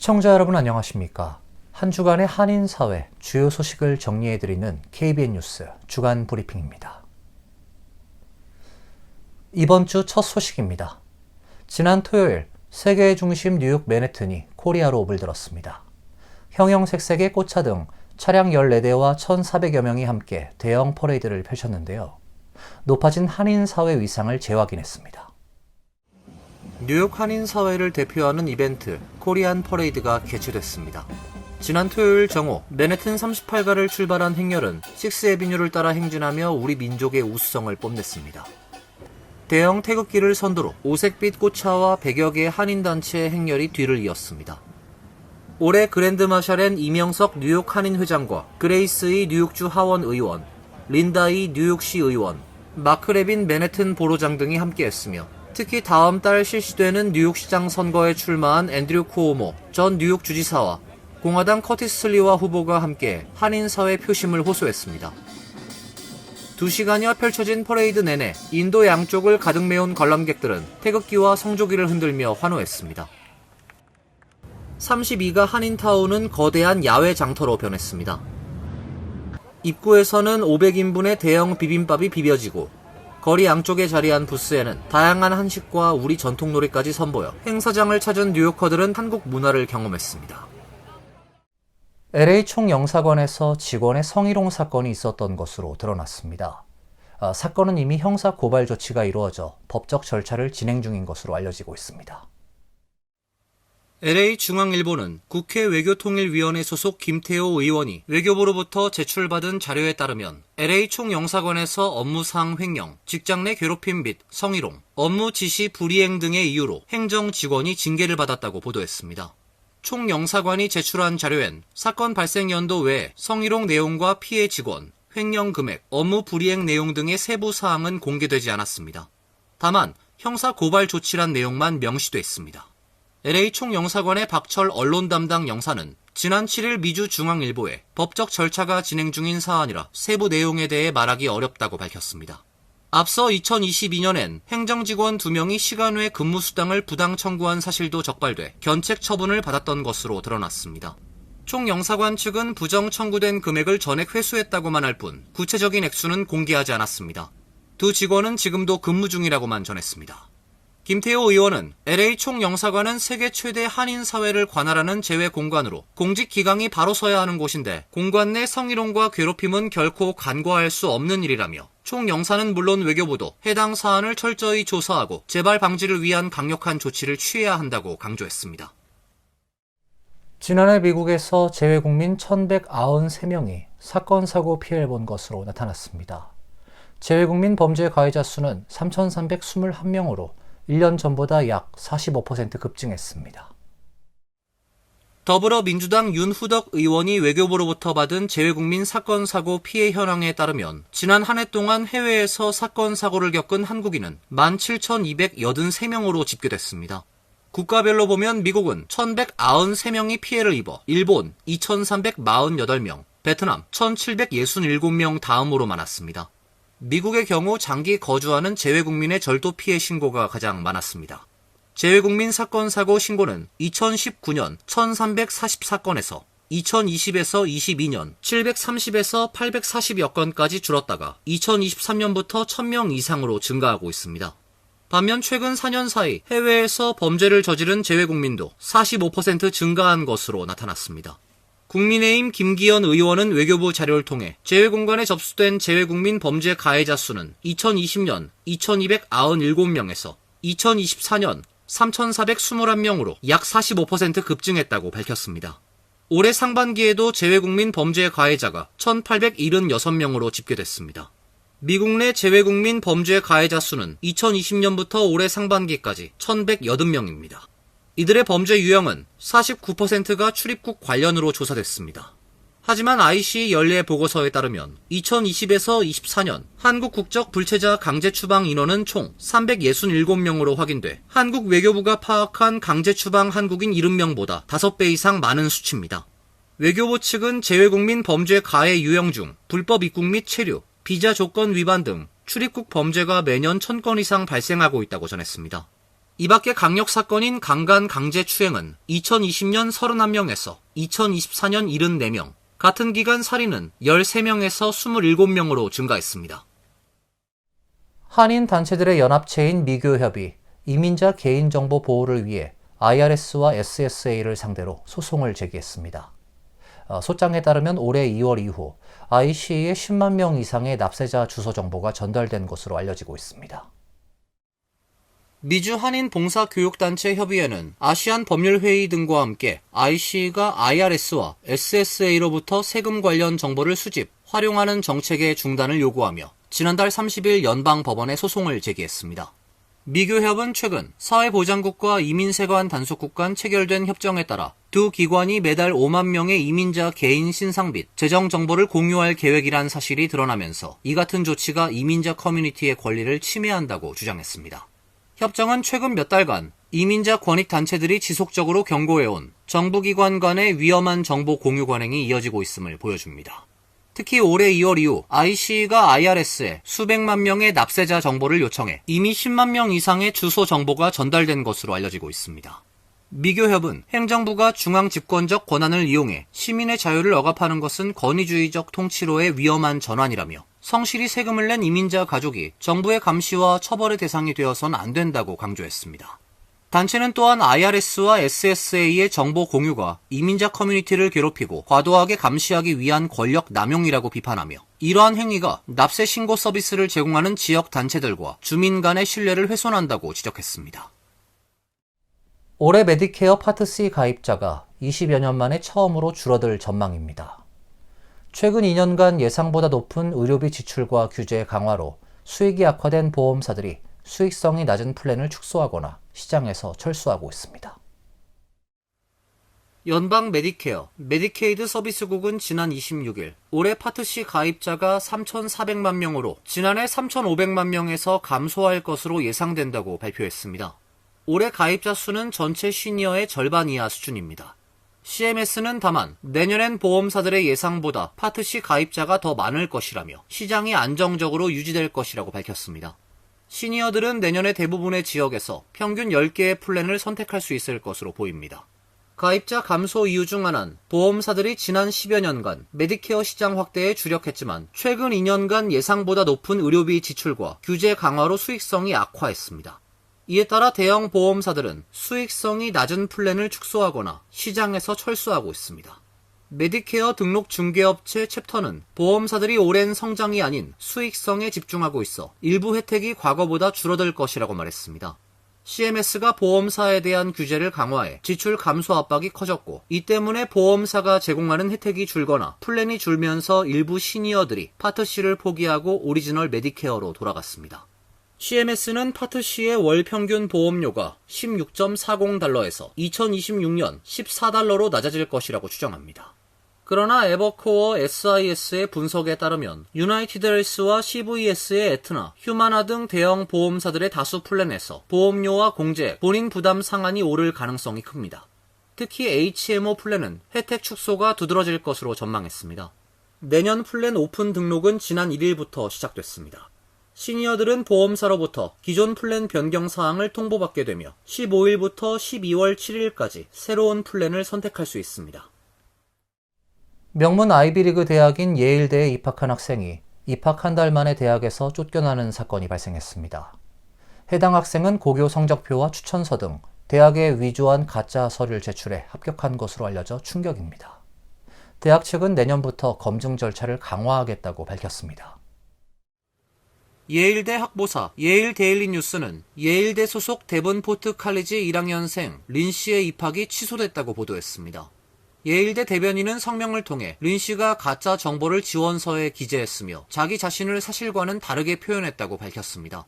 시청자 여러분 안녕하십니까? 한 주간의 한인사회 주요 소식을 정리해드리는 KBN 뉴스 주간 브리핑입니다. 이번 주 첫 소식입니다. 지난 토요일 세계의 중심 뉴욕 맨해튼이 코리아로 물들었습니다. 형형색색의 꽃차 등 차량 14대와 1,400여 명이 함께 대형 퍼레이드를 펼쳤는데요. 높아진 한인사회 위상을 재확인했습니다. 뉴욕 한인사회를 대표하는 이벤트 코리안 퍼레이드가 개최됐습니다. 지난 토요일 정오 맨해튼 38가를 출발한 행렬은 6에비뉴를 따라 행진하며 우리 민족의 우수성을 뽐냈습니다. 대형 태극기를 선두로 오색빛 꽃차와 100여 개의 한인단체의 행렬이 뒤를 이었습니다. 올해 그랜드 마샬엔 이명석 뉴욕 한인회장과 그레이스의 뉴욕주 하원 의원, 린다의 뉴욕시 의원, 마크 레빈 맨해튼 보로장 등이 함께했으며 특히 다음 달 실시되는 뉴욕시장 선거에 출마한 앤드류 쿠오모 전 뉴욕 주지사와 공화당 커티스 리와 후보가 함께 한인사회 표심을 호소했습니다. 2시간여 펼쳐진 퍼레이드 내내 인도 양쪽을 가득 메운 관람객들은 태극기와 성조기를 흔들며 환호했습니다. 32가 한인타운은 거대한 야외 장터로 변했습니다. 입구에서는 500인분의 대형 비빔밥이 비벼지고 거리 양쪽에 자리한 부스에는 다양한 한식과 우리 전통놀이까지 선보여 행사장을 찾은 뉴요커들은 한국 문화를 경험했습니다. LA 총영사관에서 직원의 성희롱 사건이 있었던 것으로 드러났습니다. 사건은 이미 형사 고발 조치가 이루어져 법적 절차를 진행 중인 것으로 알려지고 있습니다. LA 중앙일보는 국회 외교통일위원회 소속 김태호 의원이 외교부로부터 제출받은 자료에 따르면 LA 총영사관에서 업무상 횡령, 직장 내 괴롭힘 및 성희롱, 업무 지시 불이행 등의 이유로 행정 직원이 징계를 받았다고 보도했습니다. 총영사관이 제출한 자료엔 사건 발생 연도 외에 성희롱 내용과 피해 직원, 횡령 금액, 업무 불이행 내용 등의 세부 사항은 공개되지 않았습니다. 다만 형사 고발 조치란 내용만 명시돼 있습니다. LA 총영사관의 박철 언론 담당 영사는 지난 7일 미주 중앙일보에 법적 절차가 진행 중인 사안이라 세부 내용에 대해 말하기 어렵다고 밝혔습니다. 앞서 2022년엔 행정직원 2명이 시간 외 근무수당을 부당 청구한 사실도 적발돼 견책 처분을 받았던 것으로 드러났습니다. 총영사관 측은 부정 청구된 금액을 전액 회수했다고만 할 뿐 구체적인 액수는 공개하지 않았습니다. 두 직원은 지금도 근무 중이라고만 전했습니다. 김태호 의원은 LA 총영사관은 세계 최대 한인사회를 관할하는 제외 공간으로 공직 기강이 바로 서야 하는 곳인데 공관 내 성희롱과 괴롭힘은 결코 간과할 수 없는 일이라며 총영사는 물론 외교부도 해당 사안을 철저히 조사하고 재발 방지를 위한 강력한 조치를 취해야 한다고 강조했습니다. 지난해 미국에서 재외국민 1,193명이 사건, 사고 피해를 본 것으로 나타났습니다. 재외국민 범죄 가해자 수는 3,321명으로 1년 전보다 약 45% 급증했습니다. 더불어민주당 윤후덕 의원이 외교부로부터 받은 재외국민 사건, 사고 피해 현황에 따르면 지난 한 해 동안 해외에서 사건, 사고를 겪은 한국인은 17,283명으로 집계됐습니다. 국가별로 보면 미국은 1,193명이 피해를 입어 일본 2,348명, 베트남 1,767명 다음으로 많았습니다. 미국의 경우 장기 거주하는 재외국민의 절도 피해 신고가 가장 많았습니다. 재외국민 사건 사고 신고는 2019년 1344건에서 2020에서 22년 730에서 840여 건까지 줄었다가 2023년부터 1000명 이상으로 증가하고 있습니다. 반면 최근 4년 사이 해외에서 범죄를 저지른 재외국민도 45% 증가한 것으로 나타났습니다. 국민의힘 김기현 의원은 외교부 자료를 통해 재외공간에 접수된 재외국민 범죄 가해자 수는 2020년 2297명에서 2024년 3421명으로 약 45% 급증했다고 밝혔습니다. 올해 상반기에도 재외국민 범죄 가해자가 1876명으로 집계됐습니다. 미국 내 재외국민 범죄 가해자 수는 2020년부터 올해 상반기까지 1180명입니다. 이들의 범죄 유형은 49%가 출입국 관련으로 조사됐습니다. 하지만 IC 연례 보고서에 따르면 2020에서 24년 한국 국적 불체자 강제 추방 인원은 총 367명으로 확인돼 한국 외교부가 파악한 강제 추방 한국인 70명보다 5배 이상 많은 수치입니다. 외교부 측은 재외국민 범죄 가해 유형 중 불법 입국 및 체류, 비자 조건 위반 등 출입국 범죄가 매년 1000건 이상 발생하고 있다고 전했습니다. 이 밖에 강력 사건인 강간 강제추행은 2020년 31명에서 2024년 74명, 같은 기간 살인은 13명에서 27명으로 증가했습니다. 한인 단체들의 연합체인 미교협이 이민자 개인정보 보호를 위해 IRS와 SSA를 상대로 소송을 제기했습니다. 소장에 따르면 올해 2월 이후 ICA에 10만 명 이상의 납세자 주소 정보가 전달된 것으로 알려지고 있습니다. 미주 한인 봉사교육단체 협의회는 아시안 법률회의 등과 함께 ICA가 IRS와 SSA로부터 세금 관련 정보를 수집, 활용하는 정책의 중단을 요구하며 지난달 30일 연방법원에 소송을 제기했습니다. 미교협은 최근 사회보장국과 이민세관 단속국 간 체결된 협정에 따라 두 기관이 매달 5만 명의 이민자 개인 신상 및 재정 정보를 공유할 계획이란 사실이 드러나면서 이 같은 조치가 이민자 커뮤니티의 권리를 침해한다고 주장했습니다. 협정은 최근 몇 달간 이민자 권익단체들이 지속적으로 경고해온 정부기관 간의 위험한 정보 공유 관행이 이어지고 있음을 보여줍니다. 특히 올해 2월 이후 IC가 IRS에 수백만 명의 납세자 정보를 요청해 이미 10만 명 이상의 주소 정보가 전달된 것으로 알려지고 있습니다. 미교협은 행정부가 중앙 집권적 권한을 이용해 시민의 자유를 억압하는 것은 권위주의적 통치로의 위험한 전환이라며 성실히 세금을 낸 이민자 가족이 정부의 감시와 처벌의 대상이 되어선 안 된다고 강조했습니다. 단체는 또한 IRS와 SSA의 정보 공유가 이민자 커뮤니티를 괴롭히고 과도하게 감시하기 위한 권력 남용이라고 비판하며 이러한 행위가 납세 신고 서비스를 제공하는 지역 단체들과 주민 간의 신뢰를 훼손한다고 지적했습니다. 올해 메디케어 파트 C 가입자가 20여 년 만에 처음으로 줄어들 전망입니다. 최근 2년간 예상보다 높은 의료비 지출과 규제 강화로 수익이 악화된 보험사들이 수익성이 낮은 플랜을 축소하거나 시장에서 철수하고 있습니다. 연방 메디케어, 메디케이드 서비스국은 지난 26일 올해 파트 C 가입자가 3,400만 명으로 지난해 3,500만 명에서 감소할 것으로 예상된다고 발표했습니다. 올해 가입자 수는 전체 시니어의 절반 이하 수준입니다. CMS는 다만 내년엔 보험사들의 예상보다 파트 C 가입자가 더 많을 것이라며 시장이 안정적으로 유지될 것이라고 밝혔습니다. 시니어들은 내년에 대부분의 지역에서 평균 10개의 플랜을 선택할 수 있을 것으로 보입니다. 가입자 감소 이유 중 하나는 보험사들이 지난 10여 년간 메디케어 시장 확대에 주력했지만 최근 2년간 예상보다 높은 의료비 지출과 규제 강화로 수익성이 악화했습니다. 이에 따라 대형 보험사들은 수익성이 낮은 플랜을 축소하거나 시장에서 철수하고 있습니다. 메디케어 등록 중개업체 챕터는 보험사들이 오랜 성장이 아닌 수익성에 집중하고 있어 일부 혜택이 과거보다 줄어들 것이라고 말했습니다. CMS가 보험사에 대한 규제를 강화해 지출 감소 압박이 커졌고 이 때문에 보험사가 제공하는 혜택이 줄거나 플랜이 줄면서 일부 시니어들이 파트 C를 포기하고 오리지널 메디케어로 돌아갔습니다. CMS는 파트 C의 월 평균 보험료가 16.40달러에서 2026년 14달러로 낮아질 것이라고 추정합니다. 그러나 에버코어 SIS의 분석에 따르면 유나이티드 헬스와 CVS의 에트나, 휴마나 등 대형 보험사들의 다수 플랜에서 보험료와 공제, 본인 부담 상한이 오를 가능성이 큽니다. 특히 HMO 플랜은 혜택 축소가 두드러질 것으로 전망했습니다. 내년 플랜 오픈 등록은 지난 1일부터 시작됐습니다. 시니어들은 보험사로부터 기존 플랜 변경 사항을 통보받게 되며 15일부터 12월 7일까지 새로운 플랜을 선택할 수 있습니다. 명문 아이비리그 대학인 예일대에 입학한 학생이 입학 한 달 만에 대학에서 쫓겨나는 사건이 발생했습니다. 해당 학생은 고교 성적표와 추천서 등 대학에 위조한 가짜 서류를 제출해 합격한 것으로 알려져 충격입니다. 대학 측은 내년부터 검증 절차를 강화하겠다고 밝혔습니다. 예일대 학보사 예일 데일리 뉴스는 예일대 소속 데븐포트 칼리지 1학년생 린 씨의 입학이 취소됐다고 보도했습니다. 예일대 대변인은 성명을 통해 린 씨가 가짜 정보를 지원서에 기재했으며 자기 자신을 사실과는 다르게 표현했다고 밝혔습니다.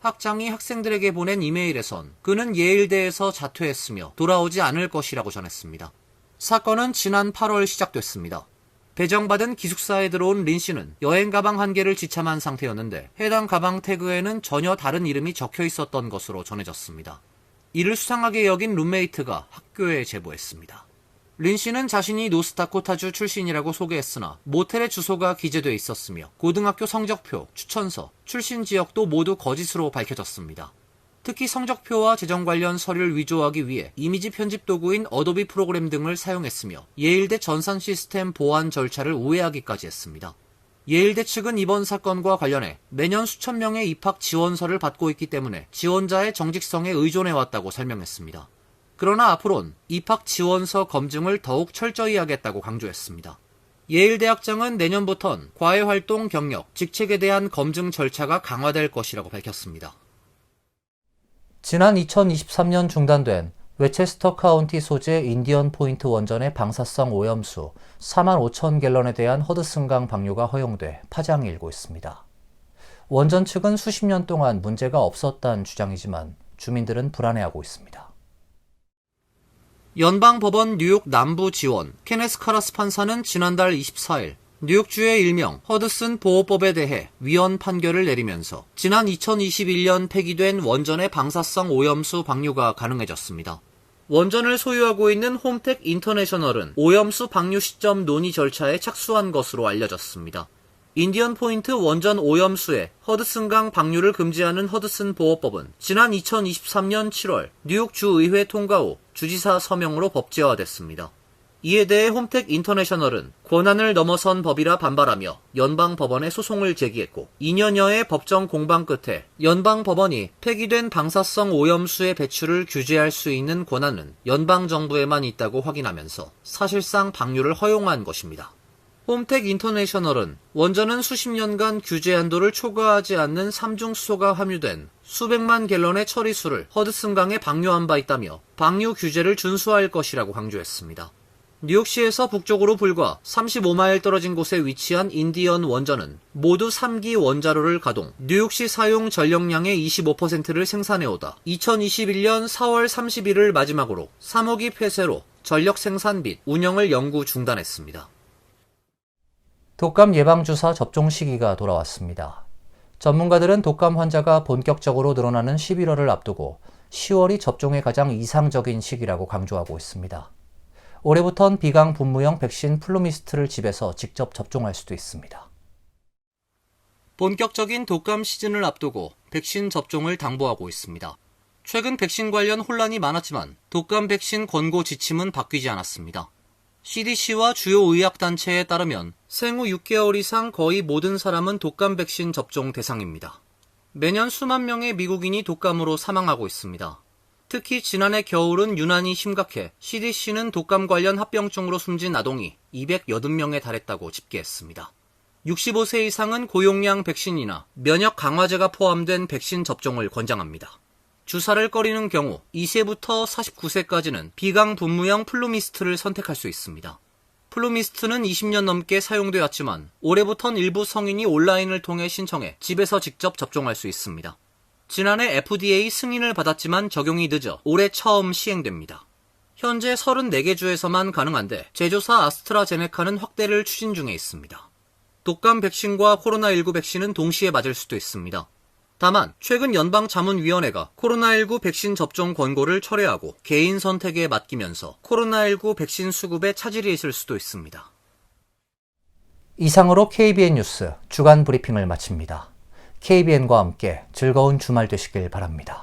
학장이 학생들에게 보낸 이메일에선 그는 예일대에서 자퇴했으며 돌아오지 않을 것이라고 전했습니다. 사건은 지난 8월 시작됐습니다. 배정받은 기숙사에 들어온 린 씨는 여행 가방 한 개를 지참한 상태였는데 해당 가방 태그에는 전혀 다른 이름이 적혀 있었던 것으로 전해졌습니다. 이를 수상하게 여긴 룸메이트가 학교에 제보했습니다. 린 씨는 자신이 노스다코타주 출신이라고 소개했으나 모텔의 주소가 기재돼 있었으며 고등학교 성적표, 추천서, 출신 지역도 모두 거짓으로 밝혀졌습니다. 특히 성적표와 재정 관련 서류를 위조하기 위해 이미지 편집 도구인 어도비 프로그램 등을 사용했으며 예일대 전산 시스템 보안 절차를 우회하기까지 했습니다. 예일대 측은 이번 사건과 관련해 매년 수천 명의 입학 지원서를 받고 있기 때문에 지원자의 정직성에 의존해왔다고 설명했습니다. 그러나 앞으론 입학 지원서 검증을 더욱 철저히 하겠다고 강조했습니다. 예일대학장은 내년부턴 과외활동 경력, 직책에 대한 검증 절차가 강화될 것이라고 밝혔습니다. 지난 2023년 중단된 웨체스터 카운티 소재 인디언 포인트 원전의 방사성 오염수 45,000갤런에 대한 허드슨강 방류가 허용돼 파장이 일고 있습니다. 원전 측은 수십 년 동안 문제가 없었다는 주장이지만 주민들은 불안해하고 있습니다. 연방법원 뉴욕 남부지원 케네스 카라스 판사는 지난달 24일 뉴욕주의 일명 허드슨 보호법에 대해 위헌 판결을 내리면서 지난 2021년 폐기된 원전의 방사성 오염수 방류가 가능해졌습니다. 원전을 소유하고 있는 홈텍 인터내셔널은 오염수 방류 시점 논의 절차에 착수한 것으로 알려졌습니다. 인디언 포인트 원전 오염수에 허드슨강 방류를 금지하는 허드슨 보호법은 지난 2023년 7월 뉴욕 주의회 통과 후 주지사 서명으로 법제화됐습니다. 이에 대해 홈텍 인터내셔널은 권한을 넘어선 법이라 반발하며 연방법원에 소송을 제기했고 2년여의 법정 공방 끝에 연방법원이 폐기된 방사성 오염수의 배출을 규제할 수 있는 권한은 연방정부에만 있다고 확인하면서 사실상 방류를 허용한 것입니다. 홈텍 인터내셔널은 원전은 수십 년간 규제 한도를 초과하지 않는 삼중수소가 함유된 수백만 갤런의 처리수를 허드슨강에 방류한 바 있다며 방류 규제를 준수할 것이라고 강조했습니다. 뉴욕시에서 북쪽으로 불과 35마일 떨어진 곳에 위치한 인디언 원전은 모두 3기 원자로를 가동, 뉴욕시 사용 전력량의 25%를 생산해오다 2021년 4월 30일을 마지막으로 3호기 폐쇄로 전력 생산 및 운영을 영구 중단했습니다. 독감 예방주사 접종 시기가 돌아왔습니다. 전문가들은 독감 환자가 본격적으로 늘어나는 11월을 앞두고 10월이 접종의 가장 이상적인 시기라고 강조하고 있습니다. 올해부턴 비강 분무형 백신 플루미스트를 집에서 직접 접종할 수도 있습니다. 본격적인 독감 시즌을 앞두고 백신 접종을 당부하고 있습니다. 최근 백신 관련 혼란이 많았지만 독감 백신 권고 지침은 바뀌지 않았습니다. CDC와 주요 의학단체에 따르면 생후 6개월 이상 거의 모든 사람은 독감 백신 접종 대상입니다. 매년 수만 명의 미국인이 독감으로 사망하고 있습니다. 특히 지난해 겨울은 유난히 심각해 CDC는 독감 관련 합병증으로 숨진 아동이 280명에 달했다고 집계했습니다. 65세 이상은 고용량 백신이나 면역 강화제가 포함된 백신 접종을 권장합니다. 주사를 꺼리는 경우 2세부터 49세까지는 비강 분무형 플루미스트를 선택할 수 있습니다. 플루미스트는 20년 넘게 사용되었지만 올해부턴 일부 성인이 온라인을 통해 신청해 집에서 직접 접종할 수 있습니다. 지난해 FDA 승인을 받았지만 적용이 늦어 올해 처음 시행됩니다. 현재 34개 주에서만 가능한데 제조사 아스트라제네카는 확대를 추진 중에 있습니다. 독감 백신과 코로나19 백신은 동시에 맞을 수도 있습니다. 다만 최근 연방자문위원회가 코로나19 백신 접종 권고를 철회하고 개인 선택에 맡기면서 코로나19 백신 수급에 차질이 있을 수도 있습니다. 이상으로 KBN 뉴스 주간 브리핑을 마칩니다. KBN과 함께 즐거운 주말 되시길 바랍니다.